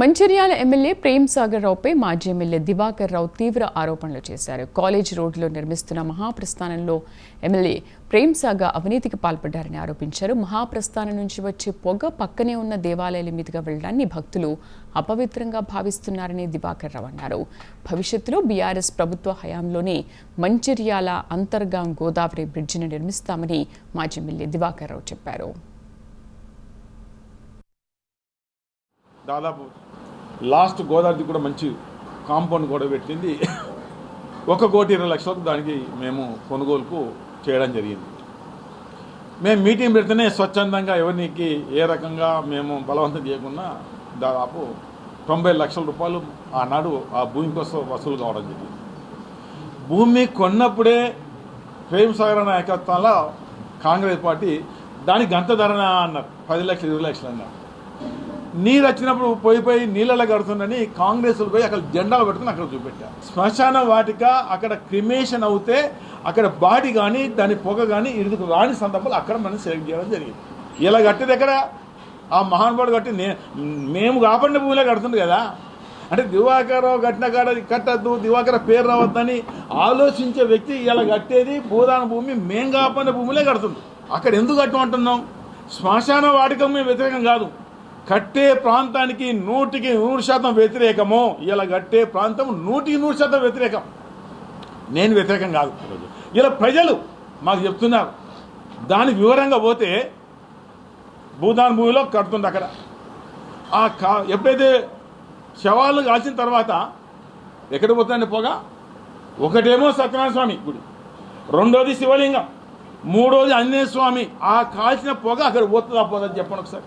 Mancherial MLA Prem Sagar రావుపై మాజీ MLA Diwakar రావు తీవ్ర ఆరోపణలు చేశారు. కాలేజ్ రోడ్లో నిర్మిస్తున్న మహాప్రస్థానంలో ఎమ్మెల్యే ప్రేమ్ సాగర్ అవినీతికి పాల్పడ్డారని ఆరోపించారు. మహాప్రస్థానం నుంచి వచ్చే పొగ పక్కనే ఉన్న దేవాలయాల మీదుగా వెళ్లడాన్ని భక్తులు అపవిత్రంగా భావిస్తున్నారని దివాకర్ రావు అన్నారు. భవిష్యత్తులో బీఆర్ఎస్ ప్రభుత్వ హయాంలోనే మంచిర్యాల అంతర్గాం గోదావరి బ్రిడ్జిని నిర్మిస్తామని మాజీ ఎమ్మెల్యే దివాకర్ రావు చెప్పారు. దాదాపు లాస్ట్ గోదావరి కూడా మంచి కాంపౌండ్ కూడా పెట్టింది. 1,20,00,000 దానికి మేము కొనుగోలుకు చేయడం జరిగింది. మేము మీటింగ్ పెడితేనే స్వచ్ఛందంగా ఎవరికి ఏ రకంగా మేము బలవంతం చేయకుండా దాదాపు 90 లక్షల రూపాయలు ఆనాడు ఆ భూమి కోసం వసూలు కావడం జరిగింది. భూమి కొన్నప్పుడే ప్రేమ్ సాగర్ నాయకత్వంలో కాంగ్రెస్ పార్టీ దానికి గంత ధరన అన్నారు, 10 లక్షలు 20 లక్షలు అన్నారు. నీరు వచ్చినప్పుడు పోయి నీళ్ళలో కడుతుందని కాంగ్రెస్ పోయి అక్కడ జెండాలు పెట్టుకుని అక్కడ చూపెట్టారు. శ్మశాన వాటిక అక్కడ క్రిమేషన్ అవుతే అక్కడ బాడీ కానీ దాని పొగ కానీ ఇరుకు రాని సందర్భాలు అక్కడ మనం సెలెక్ట్ చేయడం జరిగింది. ఇలా కట్టేది ఎక్కడ ఆ మహానుభావుడు కట్టి మేము కాపాడిన భూమిలో కడుతుంది కదా. అంటే దివాకర్ కట్టిన కాడ కట్టద్దు, దివాకర్ పేరు రావద్దని ఆలోచించే వ్యక్తి ఇలా కట్టేది భూదాన భూమి మేము కాపాడిన భూమిలో కడుతుంది. అక్కడ ఎందుకు కట్టమంటున్నాం? శ్మశాన వాటిక మేము వ్యతిరేకం కాదు, కట్టే ప్రాంతానికి 100% వ్యతిరేకము. ఇలా కట్టే ప్రాంతం 100% వ్యతిరేకం. నేను వ్యతిరేకం కాదు. ఇలా ప్రజలు మాకు చెప్తున్నారు. దాని వివరంగా పోతే భూదాన్ భూమిలో కడుతుంది. అక్కడ ఎప్పుడైతే శవాలను కాల్చిన తర్వాత ఎక్కడ పోతుందండి పొగ? ఒకటేమో సత్యనారాయణ స్వామి గుడి, రెండోది శివలింగం, మూడోది ఆంజనేయ స్వామి. ఆ కాల్చిన పొగ అక్కడ పోతుందా పోతుంది చెప్పండి ఒకసారి.